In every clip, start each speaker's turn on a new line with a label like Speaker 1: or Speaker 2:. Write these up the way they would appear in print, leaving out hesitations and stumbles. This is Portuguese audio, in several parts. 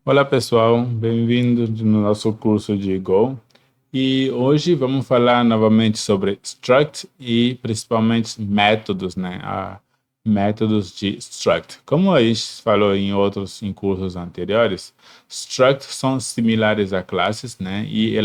Speaker 1: Olá pessoal, bem-vindos no nosso curso de Go. E hoje vamos falar novamente sobre struct e principalmente métodos, né? Métodos de struct. Como a gente falou em cursos anteriores, struct são similares a classes, né? E a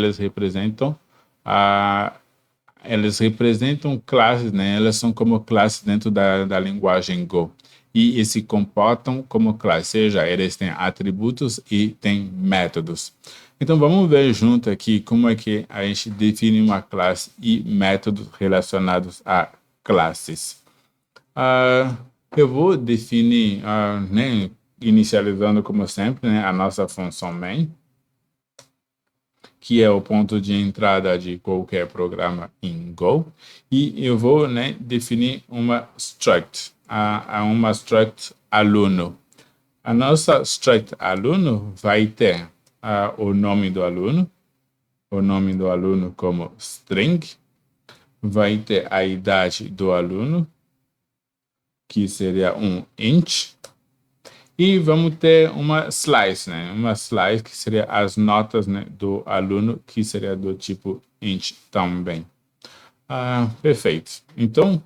Speaker 1: elas representam classes, né? Elas são como classes dentro da linguagem Go. E se comportam como classes, ou seja, eles têm atributos e têm métodos. Então vamos ver junto aqui como é que a gente define uma classe e métodos relacionados a classes. Ah, eu vou definir, né, inicializando como sempre, né, a nossa função main, que é o ponto de entrada de qualquer programa em Go, e eu vou, né, definir uma struct, uma struct aluno. A nossa struct aluno vai ter o nome do aluno como string, vai ter a idade do aluno, que seria um int, e vamos ter uma slice, né? Uma slice que seria as notas, né, do aluno, que seria do tipo int também. Perfeito. Então,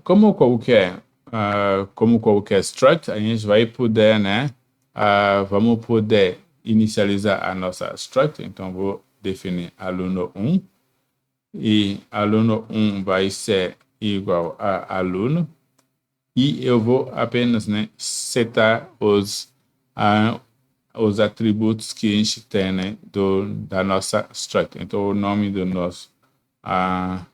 Speaker 1: como qualquer struct, a gente vai poder, né? Vamos poder inicializar a nossa struct. Então, vou definir aluno 1 e aluno 1 vai ser igual a aluno. E eu vou apenas, né, setar os atributos que a gente tem, né, da nossa struct. Então, o nome do nosso, uh,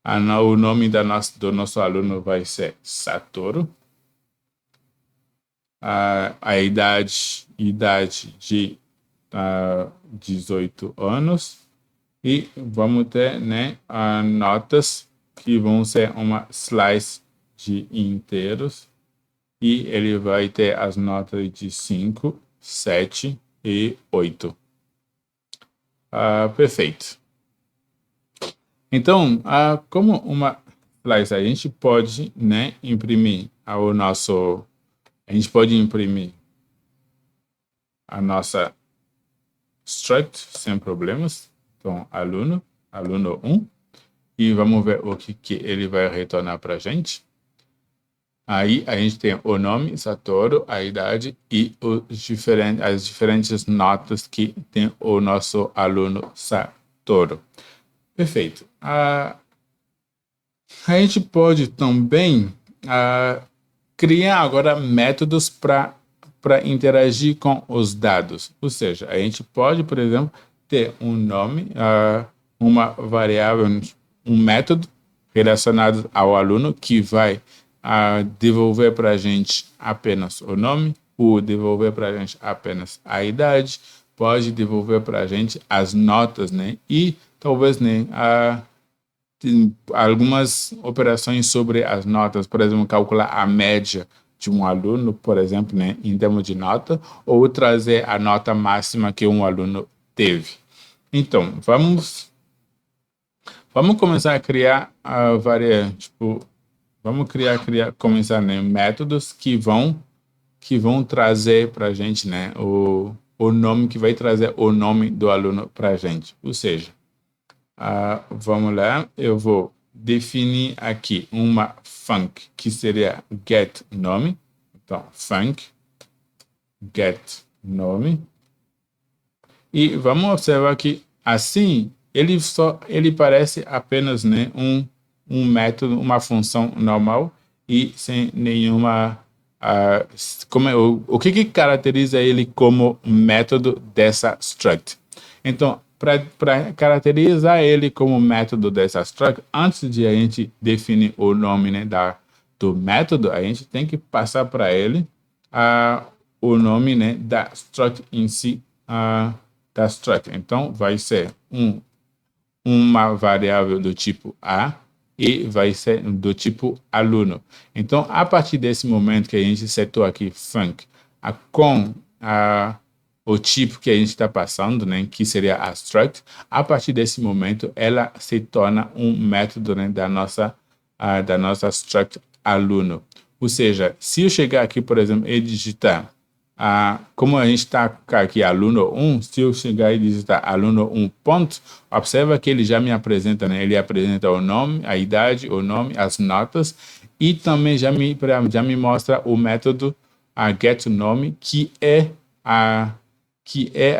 Speaker 1: o nome do nosso aluno vai ser Satoru. A idade de 18 anos. E vamos ter, né, notas que vão ser uma slice de inteiros. E ele vai ter as notas de 5, 7 e 8. Perfeito. Então, como uma slice, a gente pode, né, imprimir a gente pode imprimir a nossa struct sem problemas. Então, aluno 1, e vamos ver o que ele vai retornar para a gente. Aí a gente tem o nome, Satoru, a idade e as diferentes notas que tem o nosso aluno Satoru. Perfeito. A gente pode também criar agora métodos para interagir com os dados. Ou seja, a gente pode, por exemplo, ter um nome, uma variável, um método relacionado ao aluno que vai devolver para a gente apenas o nome, ou devolver para a gente apenas a idade, pode devolver para a gente as notas, né? E talvez, né, algumas operações sobre as notas, por exemplo, calcular a média de um aluno, por exemplo, né, em termos de nota, ou trazer a nota máxima que um aluno teve. Então, vamos começar a criar vamos começar, né, métodos que vão trazer para a gente, né, o nome que vai trazer o nome do aluno para a gente. Ou seja, vamos lá, eu vou definir aqui uma func que seria get nome. Então, func get nome. E vamos observar que assim ele parece apenas, né, um método, uma função normal e sem nenhuma o que caracteriza ele como método dessa struct. Então, para caracterizar ele como método dessa struct, antes de a gente definir o nome, né, do método, a gente tem que passar para ele o nome, né, da struct em si, da struct. Então, vai ser uma variável do tipo A e vai ser do tipo aluno. Então, a partir desse momento que a gente setou aqui func com o tipo que a gente está passando, né, que seria a struct, a partir desse momento ela se torna um método, né, da nossa struct aluno. Ou seja, se eu chegar aqui, por exemplo, e digitar, como a gente está aqui, aluno 1, se eu chegar e digitar aluno 1 ponto, observa que ele já me apresenta, né? Ele apresenta o nome, a idade, o nome, as notas, e também já me mostra o método getNome,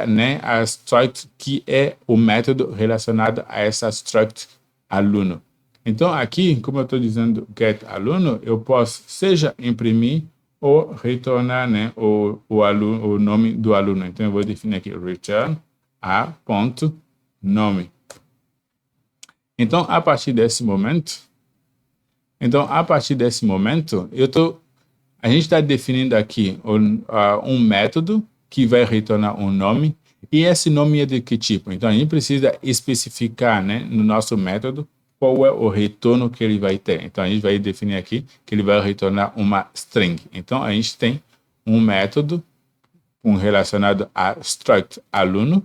Speaker 1: né, a struct, que é o método relacionado a essa struct aluno. Então, aqui, como eu estou dizendo getAluno, eu posso seja imprimir ou retornar, né, o nome do aluno. Então, eu vou definir aqui return a.nome. Então, a partir desse momento, a gente está definindo aqui um método que vai retornar um nome, e esse nome é de que tipo? Então, a gente precisa especificar, né, no nosso método qual é o retorno que ele vai ter. Então, a gente vai definir aqui que ele vai retornar uma string. Então, a gente tem um método relacionado a struct aluno,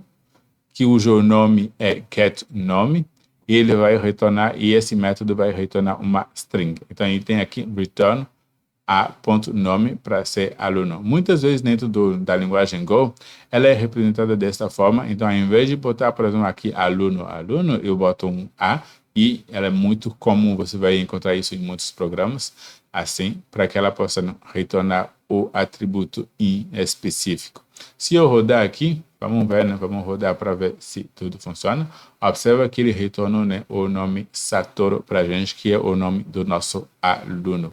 Speaker 1: cujo nome é getNome, e ele vai retornar, e esse método vai retornar uma string. Então, a gente tem aqui return a.nome para ser aluno. Muitas vezes dentro da linguagem Go, ela é representada dessa forma. Então, ao invés de botar, por exemplo, aqui aluno, eu boto um A, e ela é muito comum, você vai encontrar isso em muitos programas, assim, para que ela possa retornar o atributo em específico. Se eu rodar aqui, vamos ver, né? Vamos rodar para ver se tudo funciona. Observa que ele retornou, né, o nome Satoru para a gente, que é o nome do nosso aluno.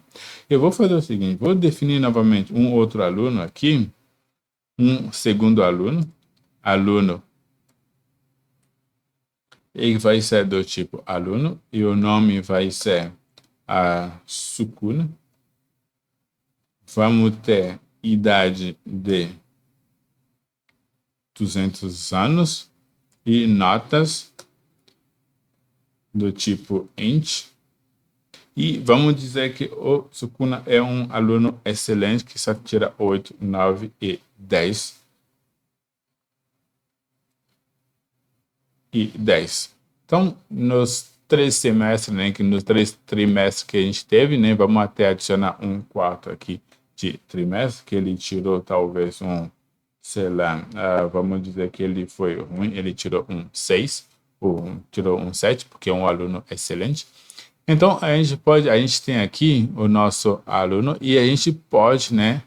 Speaker 1: Eu vou fazer o seguinte, vou definir novamente um outro aluno aqui, um segundo aluno, ele vai ser do tipo aluno, e o nome vai ser Sukuna. Vamos ter idade de 200 anos e notas do tipo int. E vamos dizer que o Sukuna é um aluno excelente que só tira 8, 9 e 10. Então, nos 3 semestres, né, nos 3 trimestres que a gente teve, né, vamos até adicionar um quarto aqui de trimestre, que ele tirou talvez sei lá, vamos dizer que ele foi ruim, ele tirou um 6, ou tirou um 7, porque é um aluno excelente. Então, a gente tem aqui o nosso aluno, e a gente pode, né,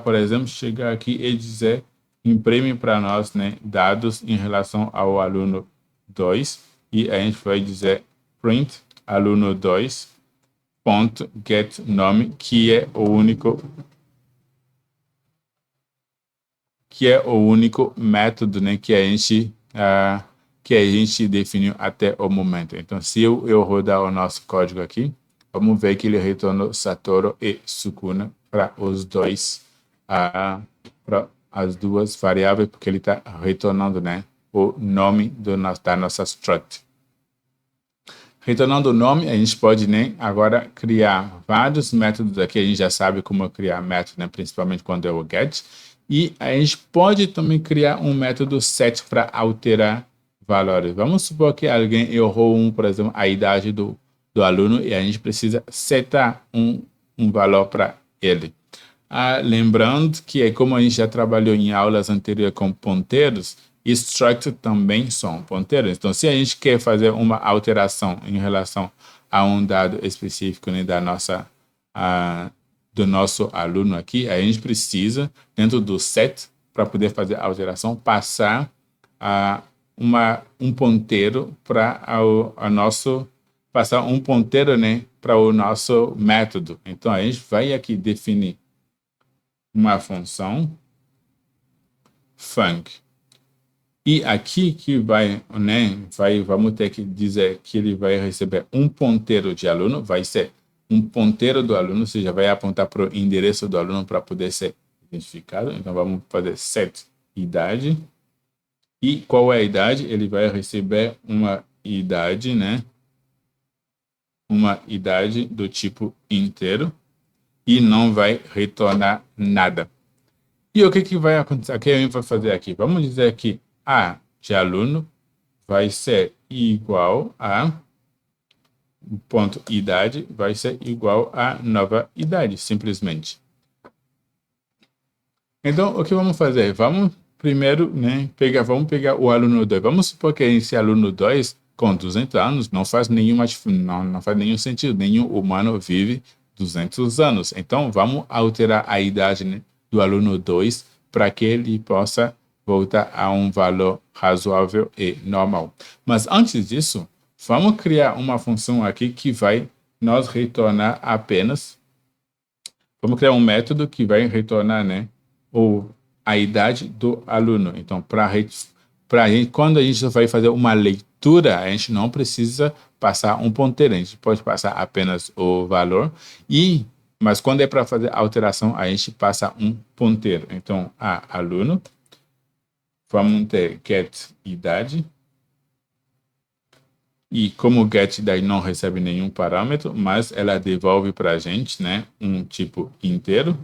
Speaker 1: por exemplo, chegar aqui e dizer, imprime para nós, né, dados em relação ao aluno 2, e a gente vai dizer print aluno 2 ponto getNome, que é o único método, né, que a gente definiu até o momento. Então, se eu rodar o nosso código aqui, vamos ver que ele retornou Satoru e Sukuna para os dois, para as duas variáveis, porque ele está retornando, né, o nome da nossa struct. Retornando o nome, a gente pode, né, agora criar vários métodos aqui. A gente já sabe como criar método, né, principalmente quando é o get. E a gente pode também criar um método set para alterar valores. Vamos supor que alguém errou por exemplo, a idade do aluno, e a gente precisa setar um valor para ele. Lembrando que, como a gente já trabalhou em aulas anteriores com ponteiros, struct também são ponteiros. Então, se a gente quer fazer uma alteração em relação a um dado específico, né, do nosso aluno aqui, a gente precisa, dentro do set, para poder fazer a alteração, passar um ponteiro para passar um ponteiro, né, para o nosso método. Então, a gente vai aqui definir uma função func. E aqui que vamos ter que dizer que ele vai receber um ponteiro de aluno, vai ser um ponteiro do aluno, ou seja, vai apontar para o endereço do aluno para poder ser identificado. Então, vamos fazer set idade. E qual é a idade? Ele vai receber uma idade, né? Uma idade do tipo inteiro, e não vai retornar nada. E o que vai acontecer? O que a gente vai fazer aqui? Vamos dizer que A de aluno vai ser igual a ponto idade vai ser igual a nova idade, simplesmente. Então, o que vamos fazer? Vamos primeiro, né, vamos pegar o aluno 2. Vamos supor que esse aluno 2, com 200 anos, não faz não faz nenhum sentido. Nenhum humano vive 200 anos. Então, vamos alterar a idade, né, do aluno 2 para que ele possa voltar a um valor razoável e normal. Mas antes disso, vamos criar uma função aqui que vai nos retornar apenas. Vamos criar um método que vai retornar, né, a idade do aluno. Então, quando a gente vai fazer uma leitura, a gente não precisa passar um ponteiro, a gente pode passar apenas o valor, mas quando é para fazer alteração, a gente passa um ponteiro. Então, aluno, vamos ter get idade, e como getIdade não recebe nenhum parâmetro, mas ela devolve para a gente, né, um tipo inteiro.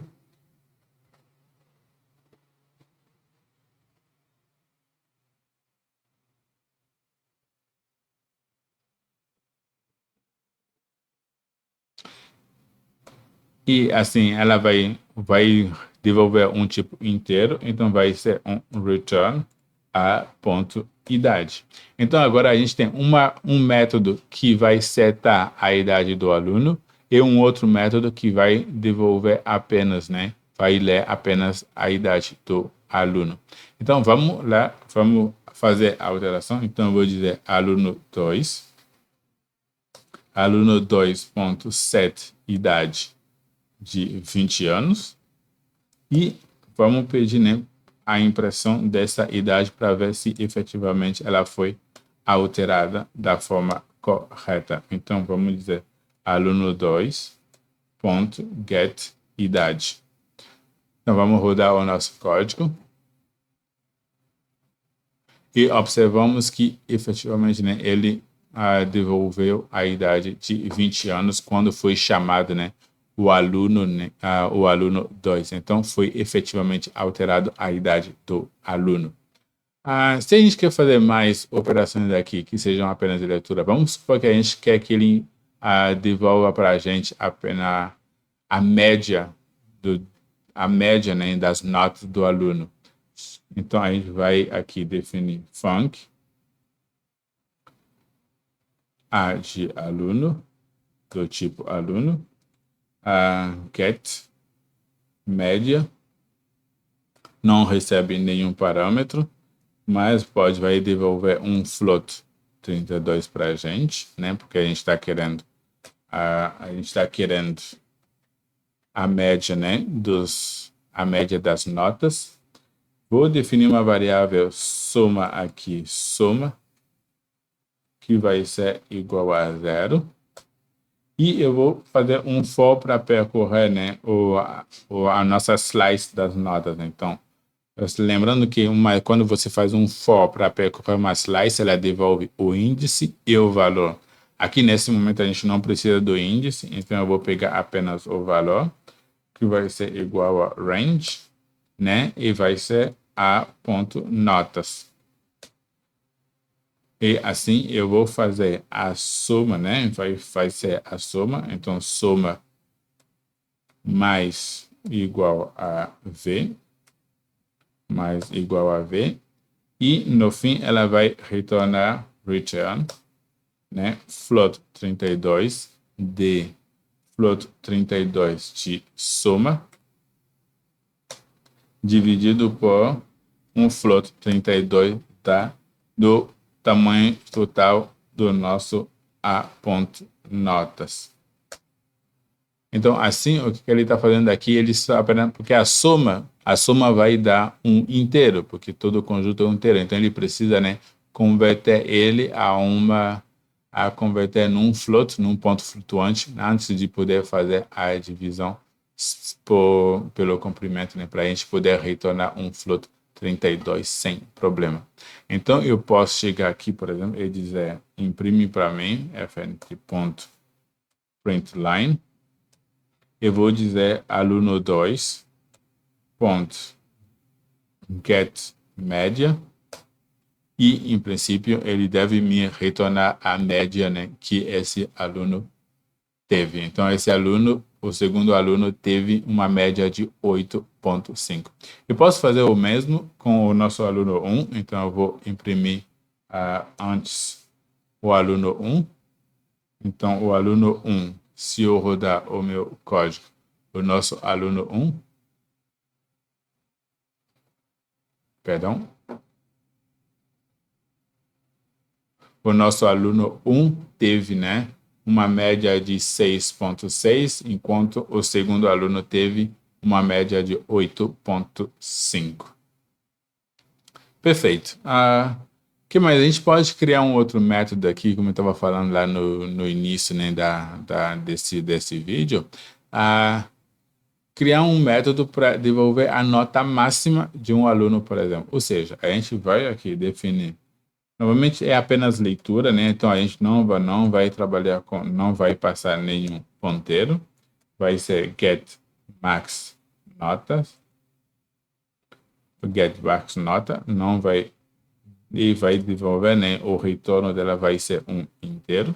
Speaker 1: E assim, ela vai devolver um tipo inteiro, então vai ser um return a ponto idade. Então agora a gente tem um método que vai setar a idade do aluno e um outro método que vai devolver apenas, né? Vai ler apenas a idade do aluno. Então vamos lá, vamos fazer a alteração. Então eu vou dizer aluno 2.set idade de 20 anos e vamos pedir, né, a impressão dessa idade para ver se efetivamente ela foi alterada da forma correta. Então vamos dizer aluno 2.get idade. Então vamos rodar o nosso código e observamos que efetivamente, né, ele devolveu a idade de 20 anos quando foi chamado, né, o aluno 2. Então, foi efetivamente alterado a idade do aluno. Se a gente quer fazer mais operações aqui que sejam apenas de leitura, vamos supor que a gente quer que ele devolva para a gente apenas a média, né, das notas do aluno. Então, a gente vai aqui definir func a de aluno, do tipo aluno, get média, não recebe nenhum parâmetro, mas vai devolver um float 32 para a gente, né? Porque a gente está querendo a média, né? A média das notas. Vou definir uma variável soma aqui, soma, que vai ser igual a 0. E eu vou fazer um for para percorrer, né, a nossa slice das notas. Então, lembrando que quando você faz um for para percorrer uma slice, ela devolve o índice e o valor. Aqui, nesse momento, a gente não precisa do índice, então eu vou pegar apenas o valor, que vai ser igual a range, né, e vai ser a ponto notas. E assim eu vou fazer a soma, né? Vai ser a soma. Então, soma mais igual a V, mais igual a V. E, no fim, ela vai retornar return, né? Float 32 de float 32 de soma, dividido por um float 32 do tamanho total do nosso A.notas. Então, assim, o que ele está fazendo aqui, ele só apenas, porque a soma vai dar um inteiro, porque todo conjunto é um inteiro. Então, ele precisa, né, converter ele a converter num float, num ponto flutuante, antes de poder fazer a divisão pelo comprimento, né, para a gente poder retornar um float 32 sem problema. Então, eu posso chegar aqui, por exemplo, e dizer, imprime para mim, fn.println, eu vou dizer aluno 2, ponto, get média, E, em princípio, ele deve me retornar a média, né, que esse aluno teve. Então, esse aluno, o segundo aluno, teve uma média de 8,5. Eu posso fazer o mesmo com o nosso aluno 1, então eu vou imprimir antes o aluno 1. Então, o aluno 1, se eu rodar o meu código, o nosso aluno 1, perdão, o nosso aluno 1 teve, né, uma média de 6,6, enquanto o segundo aluno teve uma média de 8,5. Perfeito. Que mais? A gente pode criar um outro método aqui, como eu estava falando lá no início, né, desse vídeo. Criar um método para devolver a nota máxima de um aluno, por exemplo. Ou seja, a gente vai aqui definir. Novamente é apenas leitura, né? Então a gente não vai trabalhar com, não vai passar nenhum ponteiro. Vai ser get max notas. O get max nota não vai e vai devolver, né? O retorno dela vai ser um inteiro.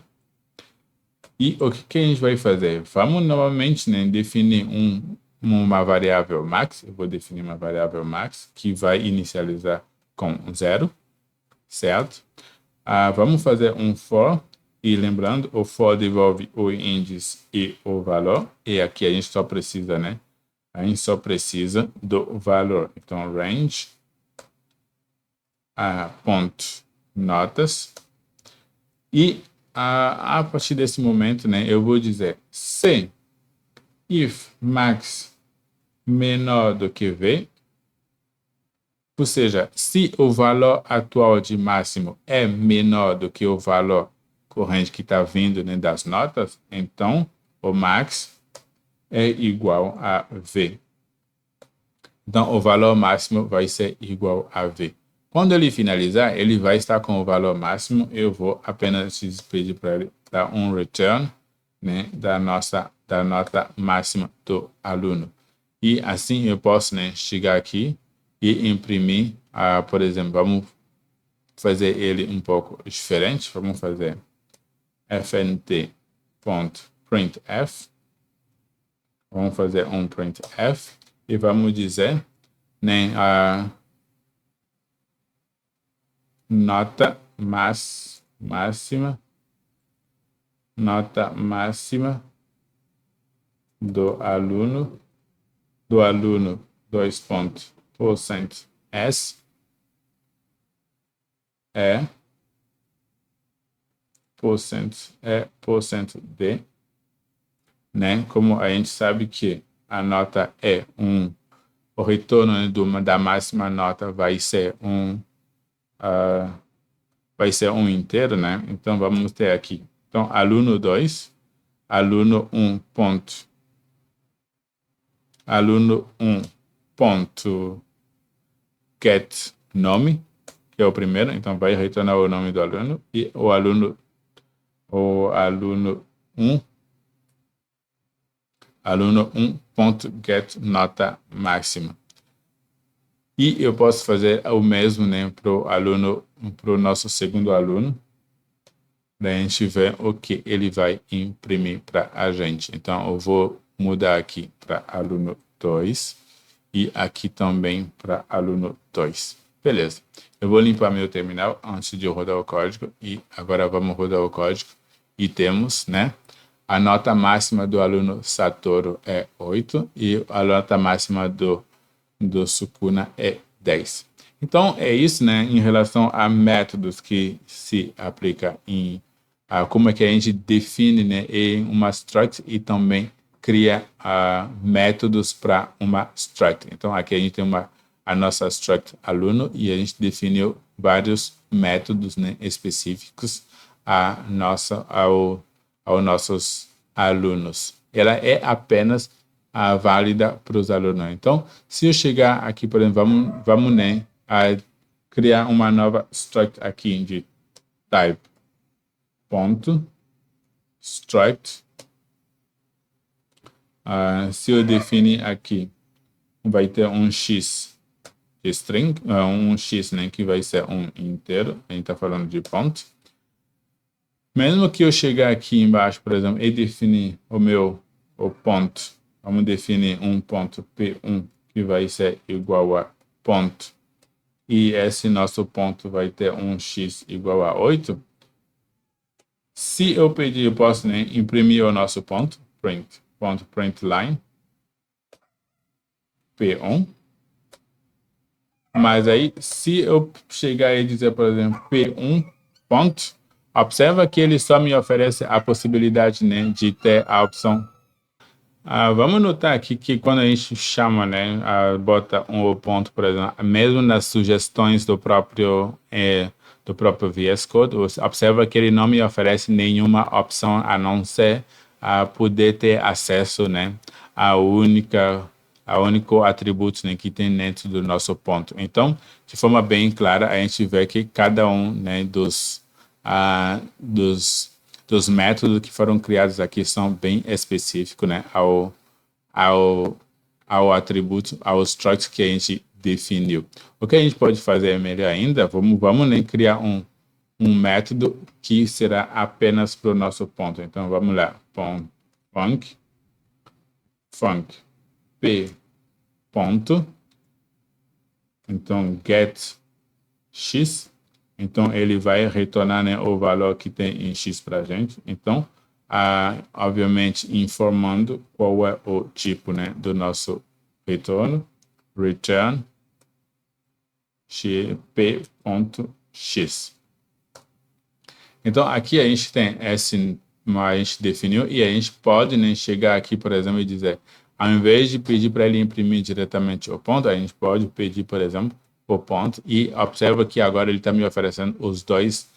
Speaker 1: E o que a gente vai fazer? Vamos novamente, né, definir uma variável max. Eu vou definir uma variável max que vai inicializar com 0, certo? Vamos fazer um for, e lembrando, o for devolve o índice e o valor, e aqui a gente só precisa, né? A gente só precisa do valor. Então, range, ponto, notas, e a partir desse momento, né, eu vou dizer se if max menor do que v, ou seja, se o valor atual de máximo é menor do que o valor corrente que está vindo, né, das notas, então o max é igual a V. Então, o valor máximo vai ser igual a V. Quando ele finalizar, ele vai estar com o valor máximo. Eu vou apenas pedir para ele dar um return, né, da nota máxima do aluno. E assim eu posso, né, chegar aqui e imprimir, por exemplo, vamos fazer ele um pouco diferente. Vamos fazer fnt.printf. Vamos fazer um printf e vamos dizer, né, a nota máxima do aluno 2% S é porcento D, né? Como a gente sabe que a nota é o retorno, né, da máxima nota vai ser inteiro, né? Então vamos ter aqui. Então aluno 2, aluno 1 ponto, get nome, que é o primeiro, então vai retornar o nome do aluno, e o aluno 1 ponto get nota máxima. E eu posso fazer o mesmo, né, para o nosso segundo aluno. Daí a gente vê o que ele vai imprimir para a gente. Então, eu vou mudar aqui para aluno 2 e aqui também para aluno 2. Beleza. Eu vou limpar meu terminal antes de eu rodar o código e agora vamos rodar o código e temos, né, a nota máxima do aluno Satoru é 8 e a nota máxima do Sukuna é 10. Então, é isso, né, em relação a métodos que se aplica em como é que a gente define, né, em uma struct e também cria métodos para uma struct. Então, aqui a gente tem a nossa struct aluno e a gente definiu vários métodos, né, específicos aos nossos alunos. Ela é apenas válida para os alunos. Então, se eu chegar aqui, por exemplo, vamos né, criar uma nova struct aqui de type ponto struct. Se eu definir aqui, vai ter um x string, um x, né, que vai ser um inteiro, a gente está falando de ponto. Mesmo que eu chegar aqui embaixo, por exemplo, e definir o ponto, vamos definir um ponto P1, que vai ser igual a ponto, e esse nosso ponto vai ter um x igual a 8, se eu pedir, eu posso, né, imprimir o nosso ponto, println, P1, mas aí, se eu chegar e dizer, por exemplo, P1 ponto, observa que ele só me oferece a possibilidade, né, de ter a opção. Vamos notar aqui que quando a gente chama, né, bota um ponto, por exemplo, mesmo nas sugestões do próprio VS Code, observa que ele não me oferece nenhuma opção a não ser poder ter acesso, né, a único atributo, né, que tem dentro do nosso ponto. Então, de forma bem clara, a gente vê que cada um, né, dos métodos que foram criados aqui são bem específicos, né, ao atributo, ao struct que a gente definiu. O que a gente pode fazer melhor ainda, vamos né, criar um método que será apenas para o nosso ponto. Então, vamos lá. Func p ponto. Então, get x. Então, ele vai retornar, né, o valor que tem em x para a gente. Então, obviamente, informando qual é o tipo, né, do nosso retorno. Return p.x. Então, aqui a gente tem esse, a gente definiu, e a gente pode, né, chegar aqui, por exemplo, e dizer, ao invés de pedir para ele imprimir diretamente o ponto, a gente pode pedir, por exemplo, o ponto, e observa que agora ele está me oferecendo os dois,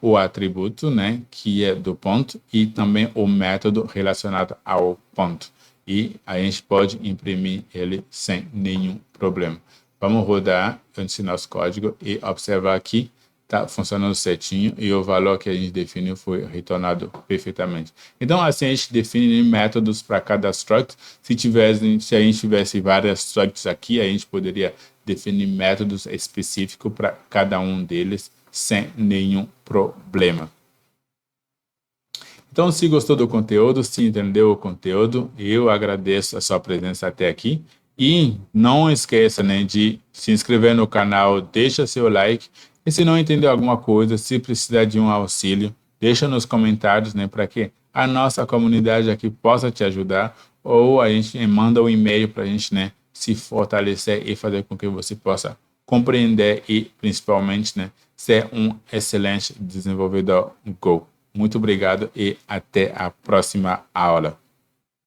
Speaker 1: o atributo, né, que é do ponto, e também o método relacionado ao ponto. E a gente pode imprimir ele sem nenhum problema. Vamos rodar esse nosso código e observar aqui está funcionando certinho e o valor que a gente definiu foi retornado perfeitamente. Então, assim, a gente define métodos para cada struct. Se a gente tivesse várias structs aqui, a gente poderia definir métodos específicos para cada um deles sem nenhum problema. Então, se gostou do conteúdo, se entendeu o conteúdo, eu agradeço a sua presença até aqui. E não esqueça, né, de se inscrever no canal, deixa seu like. E se não entendeu alguma coisa, se precisar de um auxílio, deixa nos comentários, né, para que a nossa comunidade aqui possa te ajudar, ou a gente manda um e-mail para a gente, né, se fortalecer e fazer com que você possa compreender e, principalmente, né, ser um excelente desenvolvedor Go. Muito obrigado e até a próxima aula.